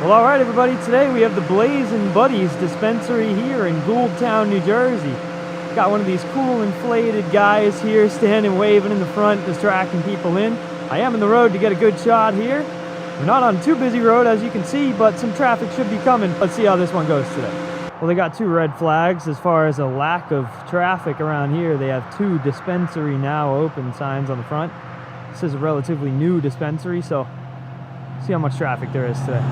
Well, all right, everybody. Today we have the Blazin' Buddies dispensary here in Gouldtown, New Jersey. Got one of these cool inflated guys here standing waving in the front, distracting people in. I am in the road to get a good shot here. We're not on too busy road, as you can see, but some traffic should be coming. Let's see how this one goes today. Well, they got two red flags as far as a lack of traffic around here. They have two dispensary now open signs on the front. This is a relatively new dispensary, so see how much traffic there is today.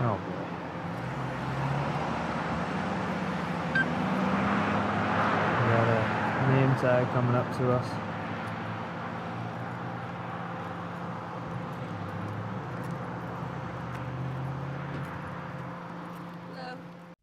Oh boy. We got a name tag coming up to us.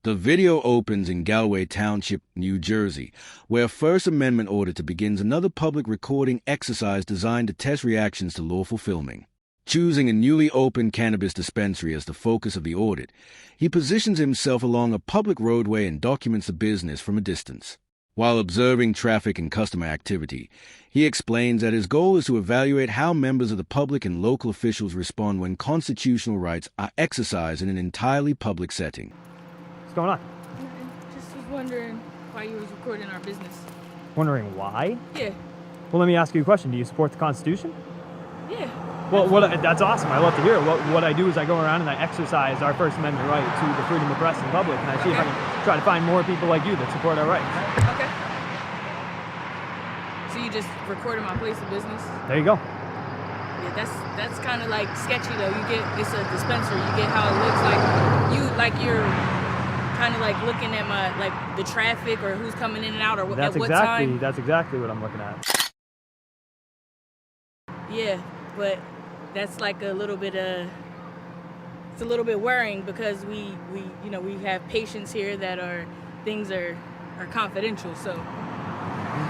The video opens in Galway Township, New Jersey, where a First Amendment auditor begins another public recording exercise designed to test reactions to lawful filming. Choosing a newly opened cannabis dispensary as the focus of the audit, he positions himself along a public roadway and documents the business from a distance. While observing traffic and customer activity, he explains that his goal is to evaluate how members of the public and local officials respond when constitutional rights are exercised in an entirely public setting. What's going on? Just was wondering why you was recording our business. Wondering why? Yeah. Well, let me ask you a question. Do you support the Constitution? Yeah. Well, that's awesome. I love to hear it. What I do is I go around and I exercise our First Amendment right to the freedom of press in public, and I see if I can try to find more people like you that support our rights. Okay. So you just recorded my place of business? There you go. Yeah, that's kind of like sketchy though. It's a dispensary. You get how it looks you're kind of like looking at the traffic or who's coming in and out or at what time. That's exactly what I'm looking at. Yeah, but that's like it's a little bit worrying because we have patients here that things are confidential, so.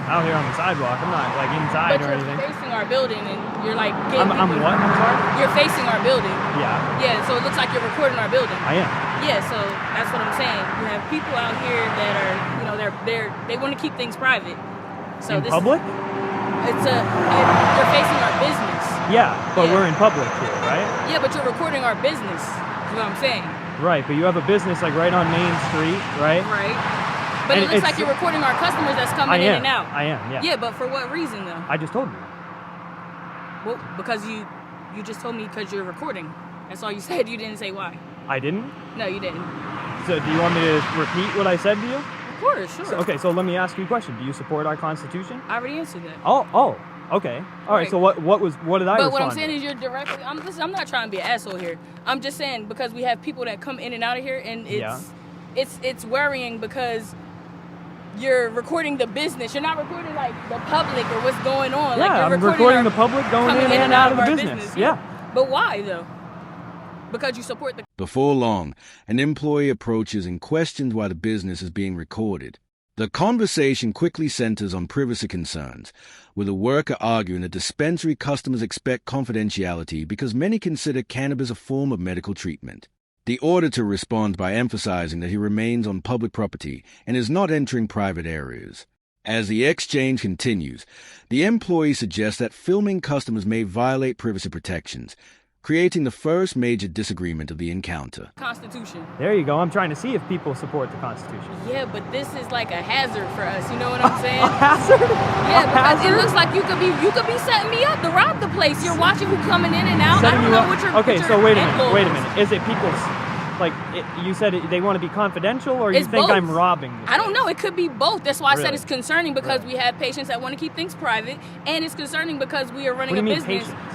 Out here on the sidewalk, I'm not like inside or anything. But you're facing our building and you're like I'm what? I'm sorry? You're facing our building. Yeah. Yeah, so it looks like you're recording our building. I am. Yeah, so that's what I'm saying. You have people out here that are, they want to keep things private. So in public? You're facing our business. Yeah, but we're in public here, right? Yeah, but you're recording our business. Is what I'm saying. Right, but you have a business like right on Main Street, right? Right. But it looks like you're recording our customers that's coming in and out. I am, yeah. Yeah, but for what reason though? I just told you. Well, because you just told me because you're recording. That's all you said. You didn't say why. I didn't? No, you didn't. So do you want me to repeat what I said to you? Of course, sure. Okay, so let me ask you a question. Do you support our Constitution? I already answered that. Oh, okay. All right. So what did I respond? But what I'm saying is you're directly. I'm not trying to be an asshole here. I'm just saying because we have people that come in and out of here, and it's worrying because you're recording the business. You're not recording like the public or what's going on. Yeah, like, you're I'm recording the public going in and out of the business. Yeah. But why though? Because you support the. Before long, an employee approaches and questions why the business is being recorded. The conversation quickly centers on privacy concerns, with a worker arguing that dispensary customers expect confidentiality because many consider cannabis a form of medical treatment. The auditor responds by emphasizing that he remains on public property and is not entering private areas. As the exchange continues, the employee suggests that filming customers may violate privacy protections, creating the first major disagreement of the encounter. Constitution. There you go. I'm trying to see if people support the Constitution. Yeah, but this is like a hazard for us. You know what I'm saying? A hazard? Yeah, because it looks like you could be setting me up to rob the place. You're watching who coming in and out. Setting I don't you know up? what you're. Okay, what so your wait a end minute. goal Wait a is. minute. Is it people's? Like you said, they want to be confidential, or you It's think both. I'm robbing? This I don't know. It could be both. That's why I said Really? it's concerning because Really? we have patients that want to keep things private, and it's concerning because we are running What do you a mean business. patients?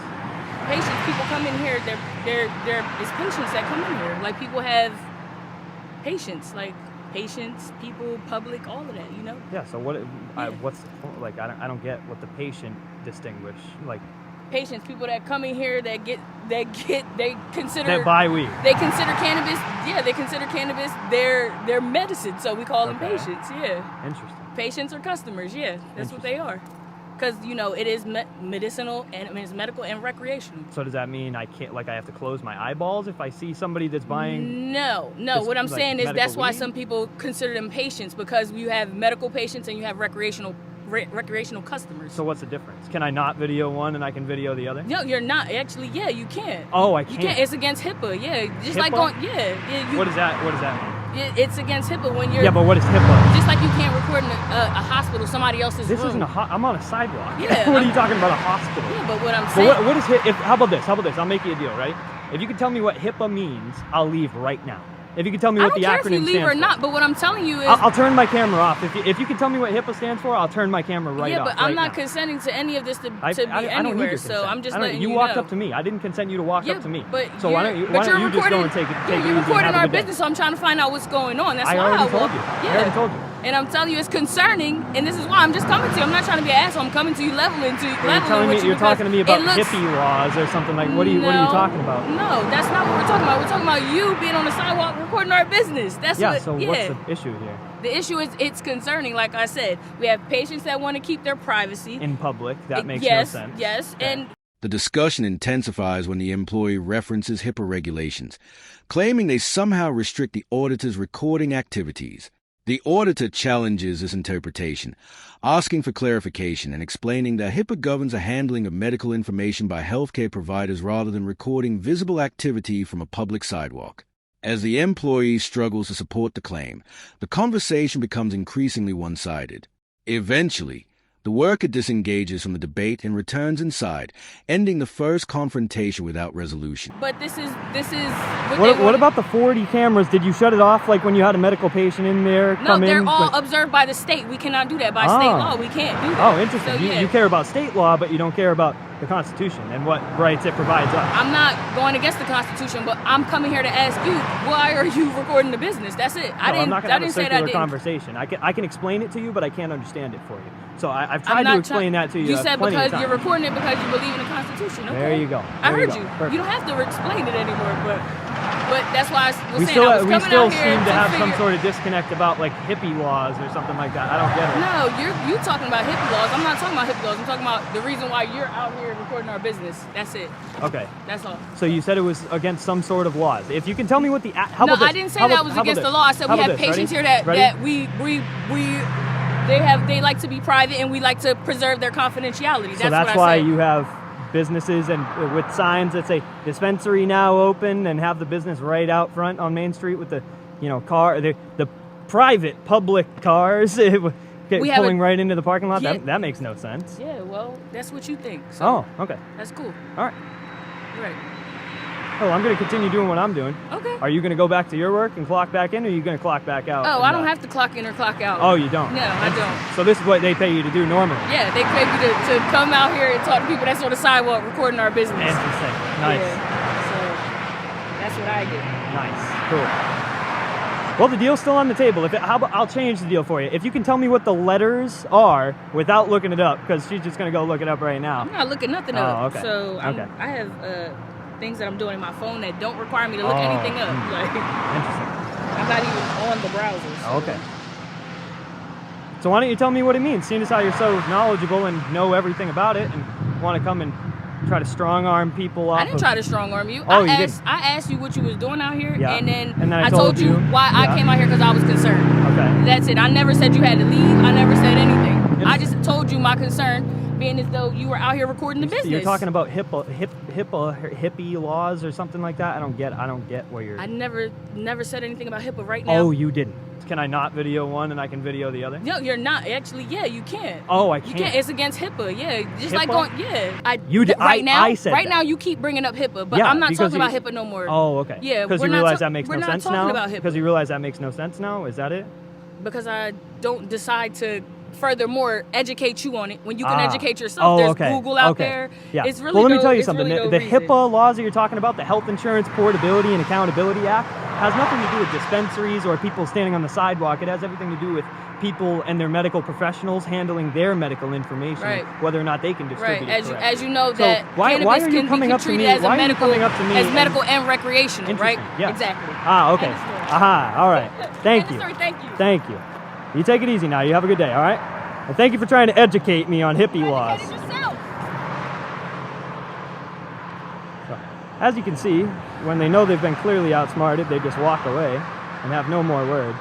Patients, people come in here. It's patients that come in here. Like people have patients, like patients, people, public, all of that. You know. Yeah. So what? Yeah. What's like? I don't get what the patient distinguish like. Patients, people that come in here they consider That buy weed. They consider cannabis. Yeah, they consider cannabis their medicine. So we call them Okay. patients. Yeah. Interesting. Patients or customers. Yeah, that's what they are. Because it is medicinal and I mean, it's medical and recreational. So does that mean I can't I have to close my eyeballs if I see somebody that's buying? No. It's What I'm like saying is medical that's why weed? some people consider them patients because you have medical patients and you have recreational customers. So what's the difference? Can I not video one and I can video the other? No, you're not. Actually, yeah, you can. Oh, I You can't. can't. It's against HIPAA. Yeah, just like HIPAA? going. Yeah. What does that mean? It's against HIPAA when you're. Yeah, but what is HIPAA? Just like you can't record in a hospital, somebody else's This room. isn't I'm on a sidewalk. Yeah, What are you talking about? A hospital? Yeah, but what I'm But saying. what is how about this? I'll make you a deal, right? If you can tell me what HIPAA means, I'll leave right now. If you can tell me I what don't the care acronym if you leave stands or for. not, but what I'm telling you is. I'll turn my camera off. If you can tell me what HIPAA stands for, I'll turn my camera right off. Yeah, but I'm right not now. consenting to any of this to be I don't need anywhere. your So consent. I'm just I don't- letting you you walked know. up to me. I didn't consent you to walk Yeah, up to me. but So why don't you you're just go recording- and take it Yeah, easy you're and recording have a our good day. business, so I'm trying to find out what's going on. That's I why already I told walk. you. Yeah. I already told you. And I'm telling you, it's concerning, and this is why I'm just coming to you. I'm not trying to be an asshole. I'm coming to you, leveling You're telling me with you. you're talking to me about it looks, hippie laws or something like. What are you talking about? No, that's not what we're talking about. We're talking about you being on the sidewalk recording our business. That's Yeah. what. So what's the issue here? The issue is it's concerning. Like I said, we have patients that want to keep their privacy In public, that makes no yes, sense. Yes, Okay. and The discussion intensifies when the employee references HIPAA regulations, claiming they somehow restrict the auditor's recording activities. The auditor challenges this interpretation, asking for clarification and explaining that HIPAA governs the handling of medical information by healthcare providers rather than recording visible activity from a public sidewalk. As the employee struggles to support the claim, the conversation becomes increasingly one-sided. Eventually, the worker disengages from the debate and returns inside, ending the first confrontation without resolution. but this is What about the 40 cameras? Did you shut it off like when you had a medical patient in there? No, they're in, all like- observed by the state. We cannot do that by state law. We can't do that. Oh, interesting. So, You care about state law, but you don't care about the Constitution and what rights it provides us. I'm not going against the Constitution, but I'm coming here to ask you, why are you recording the business? That's it. I'm not going to have a say that I circular didn't. conversation. I can explain it to you, but I can't understand it for you. So I've I'm tried not to explain that to you. You said plenty of because you're times. recording it because you believe in the Constitution. Okay. There you go. I There you heard go. you. Perfect. You don't have to explain it anymore, but that's why I was We saying I was still coming still out here seem to have some figure- sort of disconnect about like hippie laws or something like that. I don't get it. No, you talking about hippie laws. I'm not talking about hippie laws. I'm talking about the reason why you're out here recording our business. That's it. Okay. That's all. So you said it was against some sort of laws. If you can tell me what the how No, about this? I didn't say How that about- was how about against the this? law. I said How we about have this? patients Ready? here that Ready? they like to be private and we like to preserve their confidentiality. That's So that's what why I said. you have businesses and with signs that say dispensary now open and have the business right out front on Main Street with the the private public cars pulling right into the parking lot. Yeah. That makes no sense. Yeah, well, that's what you think. So Oh, okay. that's cool. All right. Right. Oh, I'm going to continue doing what I'm doing. Okay. Are you going to go back to your work and clock back in, or are you going to clock back out? Oh, and, I don't have to clock in or clock out. Oh, you don't? No, I don't. So this is what they pay you to do normally? Yeah, they pay me to come out here and talk to people that's on the sidewalk recording our business. Interesting. Nice. Yeah. So that's what I get. Nice. Cool. Well, the deal's still on the table. I'll change the deal for you. If you can tell me what the letters are without looking it up, because she's just going to go look it up right now. I'm not looking nothing Oh, up. okay. So Okay. I have things that I'm doing in my phone that don't require me to look anything up. Like Interesting. I'm not even on the browser. So. Okay. So why don't you tell me what it means, seeing as how you're so knowledgeable and know everything about it and want to come and try to strong-arm people off I didn't try to strong-arm you. Oh, I you asked you what you was doing out here, Yeah. and then And then I I told told you you. why Yeah. I came out here because I was concerned. Okay. That's it. I never said you had to leave. I never said anything. Yes. I just told you my concern being as though you were out here recording the business. You're talking about hippie laws or something like that. I don't get what you're. I never said anything about HIPAA right now. Oh, you didn't. Can I not video one and I can video the other? No, you're not. Actually, yeah, you can. Oh, I can't. You can't. It's against HIPAA. Yeah, just HIPAA? like going. Yeah, I said right that. now you keep bringing up HIPAA, but Yeah, I'm not because talking about HIPAA no more. Oh, okay. Yeah, because we're you not realize that makes no we're not sense talking now. about HIPAA. Because you realize that makes no sense now. Is that it? Because I don't decide to furthermore educate you on it when you can educate yourself. There's Google out there. Yeah. It's really well, let me no, tell you it's something. Really the no reason. HIPAA laws that you're talking about, the Health Insurance Portability and Accountability Act, has nothing to do with dispensaries or people standing on the sidewalk. It has everything to do with people and their medical professionals handling their medical information, whether or not they can distribute it correctly. As you know, that why cannabis are you can coming be up to me? treated as Why a medical, are you coming up to me as medical and recreational, right? Yeah. Exactly. Okay. Aha. All right. Thank you. Thank you. Thank you. You take it easy now. You have a good day. All right. And thank you for trying to educate me on hippie laws. So, as you can see, when they know they've been clearly outsmarted, they just walk away and have no more words.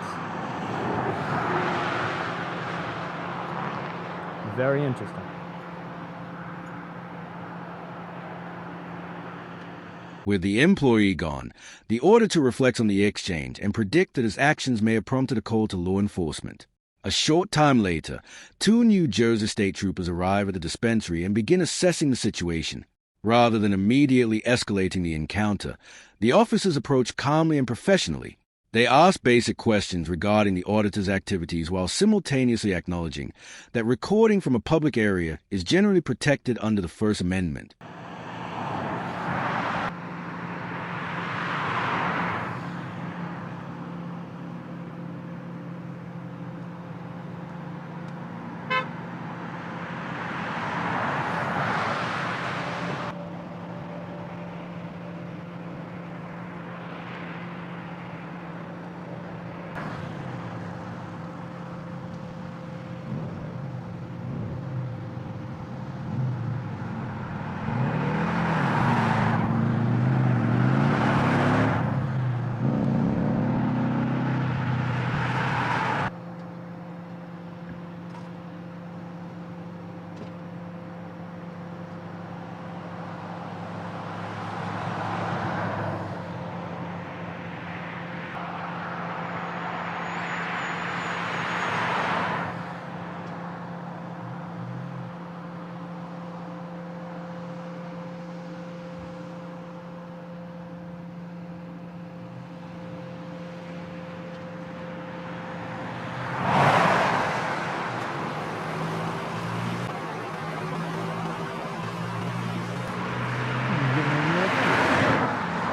Very interesting. With the employee gone, the auditor reflects on the exchange and predicts that his actions may have prompted a call to law enforcement. A short time later, 2 New Jersey state troopers arrive at the dispensary and begin assessing the situation. Rather than immediately escalating the encounter, the officers approach calmly and professionally. They ask basic questions regarding the auditor's activities while simultaneously acknowledging that recording from a public area is generally protected under the First Amendment.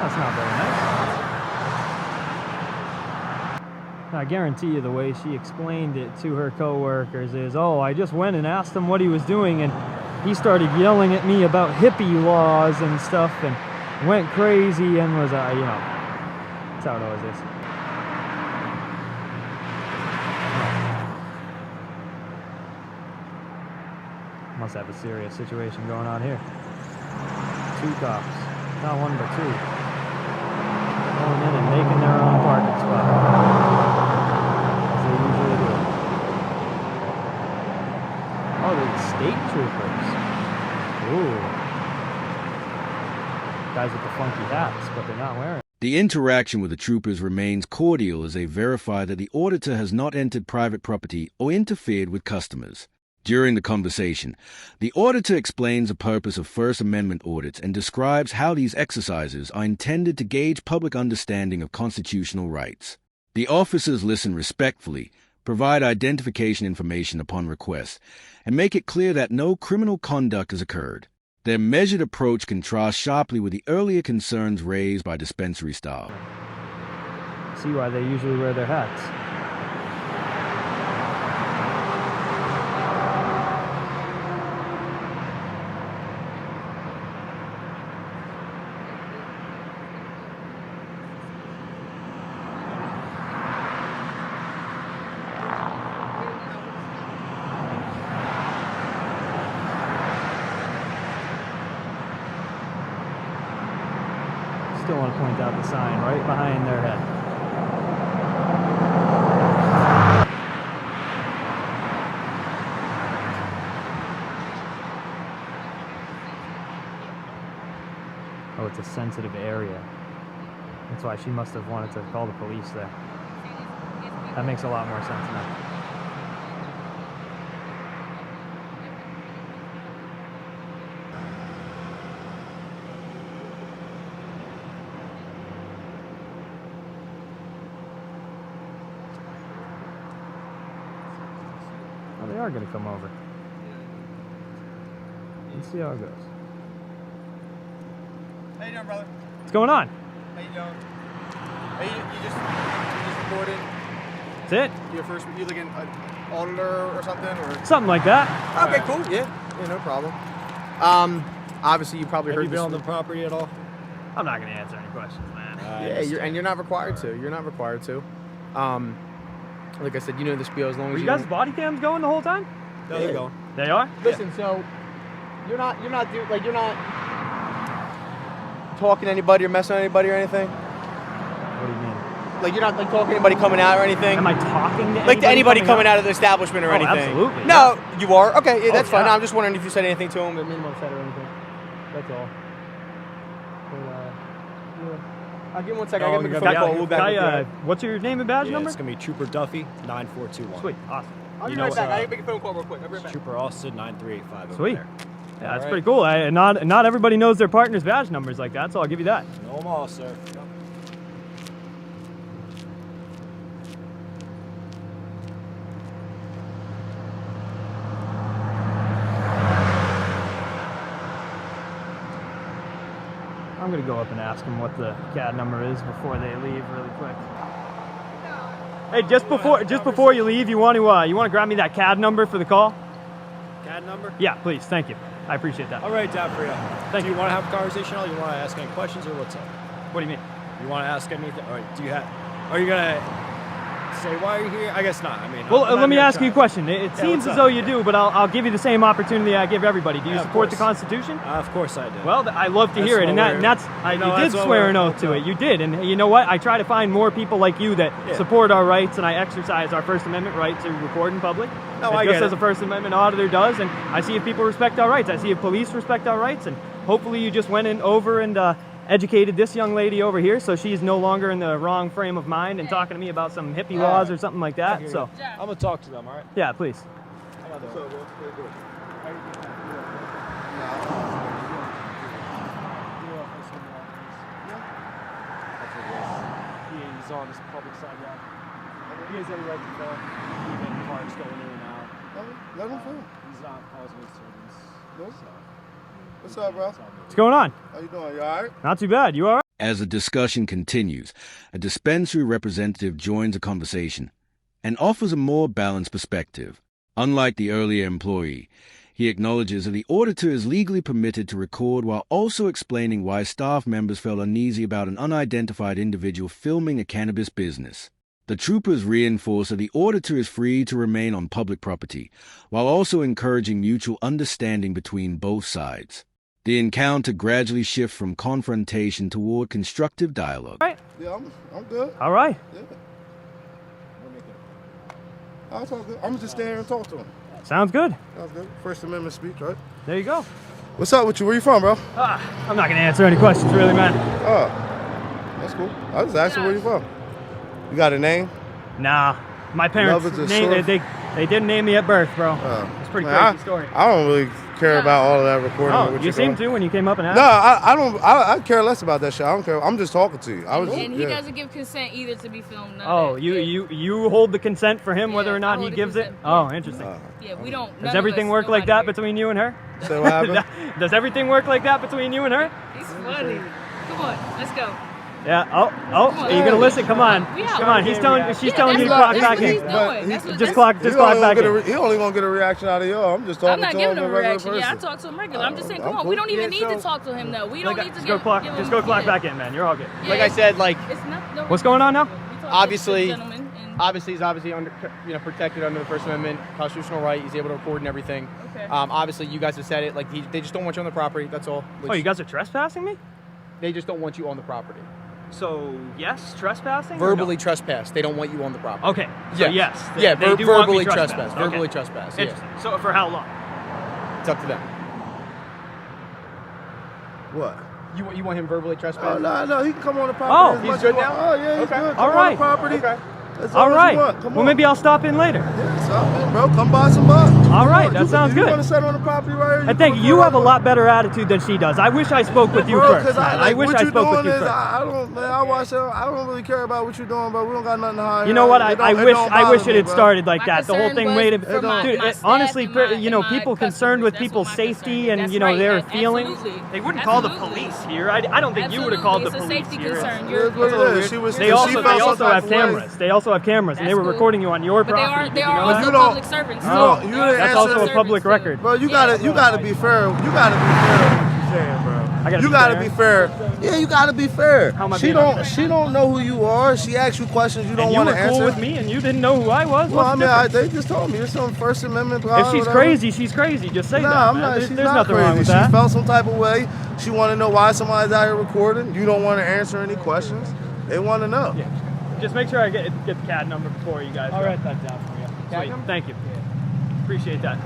That's not very nice. I guarantee you the way she explained it to her coworkers is, oh, I just went and asked him what he was doing, and he started yelling at me about hippie laws and stuff, and went crazy and was, that's how it always is. Must have a serious situation going on here. 2 cops. Not 1, but 2. Going in and making their own parking spot. As they usually do. Oh, they're state troopers. Ooh. Guys with the funky hats, but they're not wearing. The interaction with the troopers remains cordial as they verify that the auditor has not entered private property or interfered with customers. During the conversation, the auditor explains the purpose of First Amendment audits and describes how these exercises are intended to gauge public understanding of constitutional rights. The officers listen respectfully, provide identification information upon request, and make it clear that no criminal conduct has occurred. Their measured approach contrasts sharply with the earlier concerns raised by dispensary staff. See why they usually wear their hats. Still want to point out the sign right behind their head. it's a sensitive area. That's why she must have wanted to call the police there. That makes a lot more sense now. Oh, they are going to come over. Let's see how it goes. How you doing, brother? What's going on? How you doing? Hey, you just recorded. That's it? You like an auditor or something, or Something like that. okay, cool. Yeah, no problem. Obviously you probably heard. Have you been on the property at all? I'm not going to answer any questions, man. Yeah, you're not required to. You're not required to. Like I said, you know the spiel as long Were as you guys' body cams going the whole time? No, they're going. They are? Listen, so you're not talking to anybody or messing with anybody or anything. What do you mean? Like you're not like talking to anybody coming out or anything. Am I talking to Like to anybody coming out? out of the establishment or Oh, anything? absolutely. No, you are. Okay, yeah, that's Oh, fine. yeah. No, I'm just wondering if you said anything to him. Minimum set or anything. That's all. I'll give him 1 second. No, I'll give him a you phone got- call. We'll back Guy, with you. what's your name and badge Yeah, number? it's gonna be Trooper Duffy 9421. Sweet, awesome. I'll be you right know, back. I can make a phone call real quick. I'll be right back. Trooper Austin 9385. Sweet. Over there. Yeah, that's All pretty cool. Not everybody knows their partner's badge numbers like that, so I'll give you that. Know them all, sir. Yep. I'm gonna go up and ask them what the CAD number is before they leave, really quick. Hey, just before you leave, you want to grab me that CAD number for the call? CAD number? Yeah, please. Thank you. I appreciate that. I'll write it down for you. Thank do you. you want to have a conversation at all? You want to ask any questions or what's up? What do you mean? You want to ask anything? All right, are you gonna say why are you here? I guess not. I mean, Well, I'm not let me gonna ask you a try. question. It seems what's as up? though you do, but I'll give you the same opportunity I give everybody. Do you Yeah, of support the course. Constitution? Of course I do. Well, I love to That's hear it, what and we're- that's No, you did that's what swear we're- an oath to it. You did, and you know what? I try to find more people like you that Yeah. support our rights, and I exercise our First Amendment right to record in public. No, And I just get as it. a First Amendment auditor does, and I see if people respect our rights. I see if police respect our rights, and hopefully you just went over and educated this young lady over here, so she's no longer in the wrong frame of mind and talking to me about some hippie laws or something like that. hear So, I'm gonna talk to them. All right. yeah, please. He's on this public sidewalk. He has every right to film, even cars going in and out. Let him film. He's not causing a disturbance. Nope. So, What's up, bro? What's going on? How you doing? You all right? Not too bad. You all right? As the discussion continues, a dispensary representative joins the conversation and offers a more balanced perspective. Unlike the earlier employee, he acknowledges that the auditor is legally permitted to record while also explaining why staff members felt uneasy about an unidentified individual filming a cannabis business. The troopers reinforce that the auditor is free to remain on public property, while also encouraging mutual understanding between both sides. The encounter gradually shifts from confrontation toward constructive dialogue. Yeah, I'm good. All right. Yeah. I'll talk good. I'm just stand here and talk to him. Sounds good. Sounds good. First Amendment speech, right? There you go. What's up with you? Where you from, bro? I'm not gonna answer any questions, really, man. Oh, that's cool. I was asking where you from. You got a name? Nah, my parents Love is a named source. they didn't name me at birth, bro. It's a pretty crazy story. I don't really care about all of that recording. Oh, of what you you're seem doing. to when you came up and asked. No, I don't. I care less about that shit. I don't care. I'm just talking to you. I was. And he yeah. doesn't give consent either to be filmed. None of Oh, that. you hold the consent for him, whether Yeah, or not I he hold the gives it. consent. Oh, interesting. Yeah, we don't. none Does of everything us, work like nobody that here. between you and her? So what happened? Does everything work like that between you and her? He's funny. Come on, let's go. Yeah. Oh, are you gonna listen? Come on, We out. come on. She's telling you to that's clock what- back that's what he's in. doing. That's what- Just clock He back in. He only gonna get a reaction out of y'all. I'm just talking I'm not to giving him him a regular reaction. Yeah, I person. talk to him regular. I'm just saying, I'm come on. cool. We don't even Yeah, need to so- talk to him though. We don't need to Just give, go clock. give Just him, go clock yeah. back in, man. You're all good. Yeah, Like I said, like it's not, no, What's going on now? we talk to obviously- the gentleman and- obviously he's obviously under, protected under the First Amendment, constitutional right. He's able to record and everything. Okay. Obviously you guys have said it. Like they just don't want you on the property. That's all. Oh, you guys are trespassing me? They just don't want you on the property. So yes, trespassing. or no? Verbally trespass. They don't want you on the property. Okay. So yes. Yeah. They do want me verbally trespass. Okay. Verbally trespass. Yeah. Interesting. So for how long? It's up to them. What? You want him verbally Oh, trespassing? no, he can come on the property. Oh, as he's much good as now? Oh, yeah, he's Okay. good. Come All on right. the property. Okay. As All long as right. you want. Come Well, on. maybe I'll stop in later. Yeah, so, bro, come buy some bucks. All right, that sounds You good. want to set on the property right here? I think you have a lot better attitude than she does. I wish I spoke with you Bro, first. because Man. I wish what I you spoke with doing you is, first. I don't, man, I watch it. I don't really care about what you're doing, but we don't got nothing to hide. You know what? It I don't wish bother it me, had bro. started like My that. The whole concern thing was made it. for my Dude, staff honestly, and my- you know, and my people concerned with customers. people's That's what my safety concern and is. you know That's their right. feelings. Absolutely. They wouldn't call the Absolutely. police here. I don't think you would have called the Absolutely. police It's a here. safety concern. It is what it is. She was. They she also felt some type have of way. cameras. They also have cameras, and they That's were cool. recording you on your But property. they Did are you know also that? you don't- public servants. you too. don't- you They are didn't That's answer- also a public public servants, record. too. Bro, you Yeah. gotta be fair. You gotta be fair. What you saying, bro? I gotta You be gotta fair. be fair. Yeah, you gotta be fair. How am I She being don't. unfair? She don't know who you are. She asks you questions you don't And you want were to cool answer. with me, and you didn't know who I was. Well, I What's mean, the difference? they just told me it's some First Amendment. If she's crazy, she's crazy. Just say that. Nah, I'm man. not. There's, She's there's not nothing crazy. wrong with She that. felt some type of way. She want to know why somebody's out here recording. You don't want to answer any questions. They want to know. Yeah. Just make sure I get the CAD number before you guys. I'll go. write that down for you. Sweet. Thank you. Appreciate that.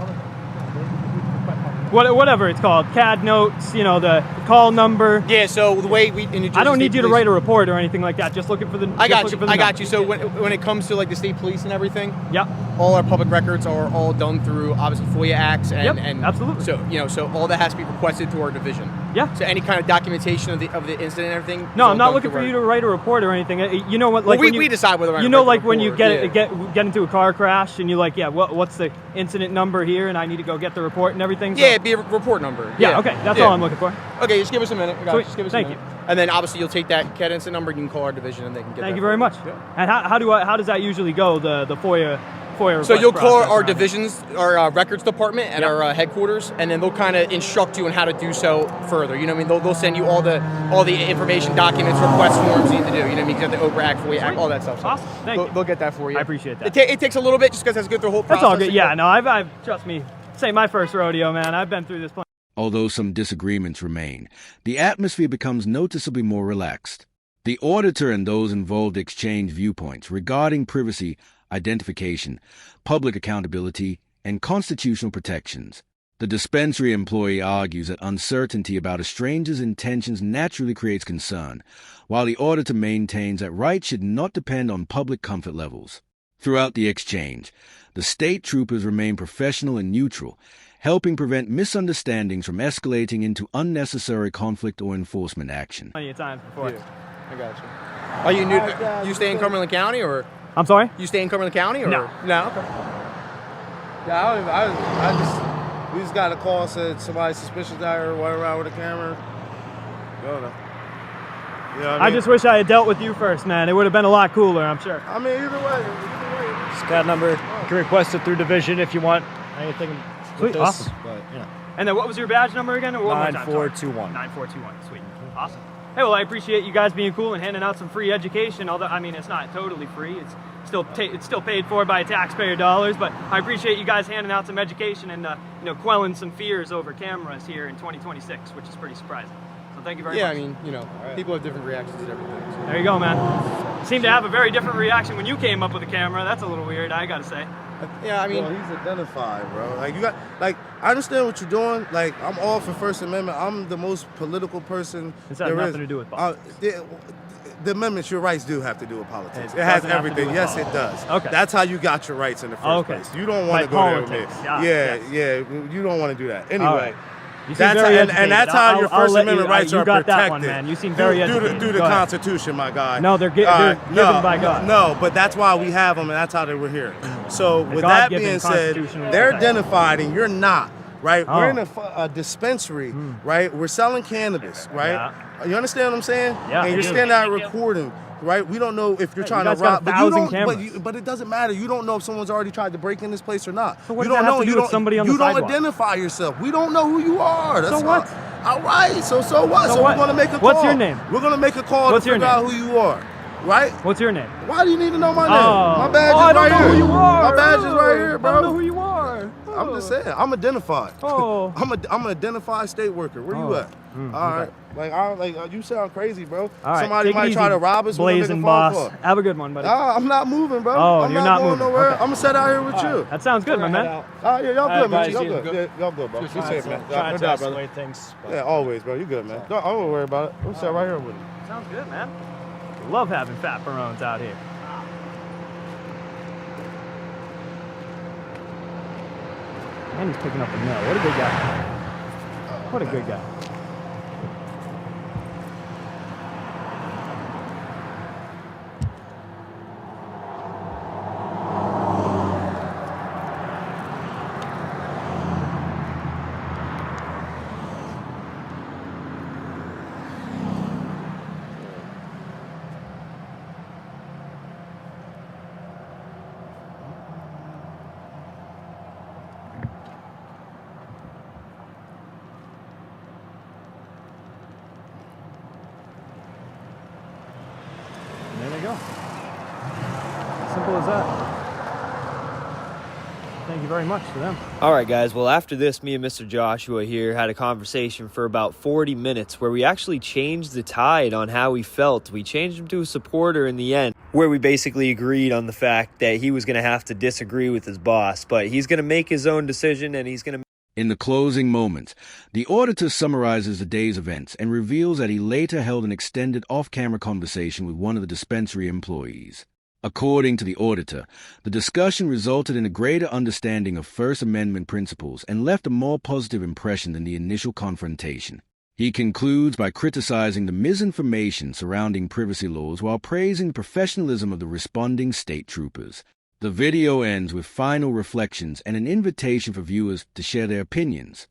Whatever it's called, CAD notes, you know, the call number. Yeah. So the way we in New Jersey I don't State need you to Police- write a report or anything like that. Just looking for the. I just got looking you. for the I got number. you. So when it comes to like the state police and everything, Yeah. all our public records are all done through obviously FOIA acts and, Yep, and absolutely. So all that has to be requested to our division. Yeah. So any kind of documentation of the incident and everything. No, is all I'm not done looking through for our- you to write a report or anything. You know what? Well, Like when we decide whether you know, like when you report, get into a car crash and you're like, yeah, what's the incident number here, and I need to go get the report and everything. So, Yeah, it'd be a report number. Yeah. Okay. That's Yeah. all I'm looking for. Okay, just give us a minute. I got it. Sweet. Just give us Thank a minute. And then obviously you'll take that CAD incident number and you can call our division and they can get that. Thank you very much. Yeah. And how does that usually go? The FOIA So request you'll call process our around here? divisions, our records department at Yep. our headquarters, and then they'll kind of instruct you on how to do so further. You know what I mean? They'll send you all the information, documents, request forms you need to do. You know what I mean? You got the OBRA Act, FOIA Act, all that stuff. So Awesome. Thank you. they'll get that for you. I appreciate that. It takes a little bit just because it has to go through the whole process. That's all good. to Yeah. get- No, I've trust me. This ain't my first rodeo, man. I've been through this plenty. Although some disagreements remain, the atmosphere becomes noticeably more relaxed. The auditor and those involved exchange viewpoints regarding privacy, identification, public accountability, and constitutional protections. The dispensary employee argues that uncertainty about a stranger's intentions naturally creates concern, while the auditor maintains that rights should not depend on public comfort levels. Throughout the exchange, the state troopers remain professional and neutral, helping prevent misunderstandings from escalating into unnecessary conflict or enforcement action. Plenty of times before. Yeah, I got you. Are you new? You stay in Cumberland County, or I'm sorry. you stay in Cumberland County, or No. No. Okay. Yeah, we just got a call, said somebody suspicious out here running around with a camera. Go know. Yeah, I just wish I had dealt with you first, man. It would have been a lot cooler, I'm sure. I mean, either way. CAD number. You can request it through division if you want anything Sweet, with this. awesome. But, you know, And then what was your badge number again? One more time, sorry. 9421. 9421. Sweet. Awesome. Hey, well, I appreciate you guys being cool and handing out some free education. Although, I mean, it's not totally free. It's still paid for by taxpayer dollars. But I appreciate you guys handing out some education and quelling some fears over cameras here in 2026, which is pretty surprising. So thank you very Yeah, much. I mean, people have different reactions to everything. So. There you go, man. You seem to have a very different reaction when you came up with a camera. That's a little weird, I gotta say. Yeah, I mean, Well, he's identified, bro. Like I understand what you're doing. Like I'm all for First Amendment. I'm the most political person This has there nothing is. to do with politics. The amendments, your rights do have to do with politics. It It has doesn't have to do everything. with Yes, politics. it does. Okay. That's how you got your rights in the first Okay. place. You don't want By to go there with politics. me. Yeah, Yeah, yes. yeah. You don't want to do that. Anyway. All right. You seem That's very how, educated. and that's how your I'll First let Amendment you, rights you are got protected. that one, man. You seem very educated. Through the Go ahead. Constitution, my guy. No, they're given by God. No, but that's why we have them, and that's how they were here. So with that God-given being said, constitutional they're protection. identified, and you're not. Right, we're in Oh. a dispensary, right? We're selling cannabis, right? Yeah. You understand what I'm saying? Yeah, And I you're do. standing out recording, right? We don't know if you're Hey, trying you guys to got rob, but you 1,000 don't. cameras. But it doesn't matter. You don't know if someone's already tried to break in this place or not. So what you does don't that have know. to do You with don't. somebody on the You don't sidewalk? identify yourself. We don't know who you are. That's So what? All right. So what? So So what? we're gonna make a call. What's your name? We're gonna make a call What's to your figure out name? who you are. Right? What's your name? Why do you need to know my name? Oh. My badge Oh, is I don't right know here. who you are. My badge is right here, bro. I don't know who you are. I'm just saying. I'm identified. Oh. I'm an identified state worker. Where you at? All right. Like, you sound crazy, bro. All right, Somebody take it might try easy, to rob us. We're gonna make a Blazing phone boss. call. Have a good one, buddy. I'm not moving, bro. Oh, I'm you're not not going moving. nowhere. Okay. I'm gonna sit out here with you. That sounds good, my man. All right, yeah, y'all All good, man. right, Y'all guys, good. Yeah, y'all good, bro. Be safe, man. Trying No to doubt, brother. escalate things. but- Yeah, always, bro. You good, man. Don't worry about it. We'll sit right here with you. Sounds good, man. Love having fat barones out here. And he's picking up a mill. What a good guy. What a good guy. There they go. Simple as that. Thank you very much to them. All right, guys. Well, after this, me and Mr. Joshua here had a conversation for about 40 minutes where we actually changed the tide on how we felt. We changed him to a supporter in the end, where we basically agreed on the fact that he was going to have to disagree with his boss, but he's going to make his own decision and he's going to... In the closing moments, the auditor summarizes the day's events and reveals that he later held an extended off-camera conversation with one of the dispensary employees. According to the auditor, the discussion resulted in a greater understanding of First Amendment principles and left a more positive impression than the initial confrontation. He concludes by criticizing the misinformation surrounding privacy laws while praising the professionalism of the responding state troopers. The video ends with final reflections and an invitation for viewers to share their opinions.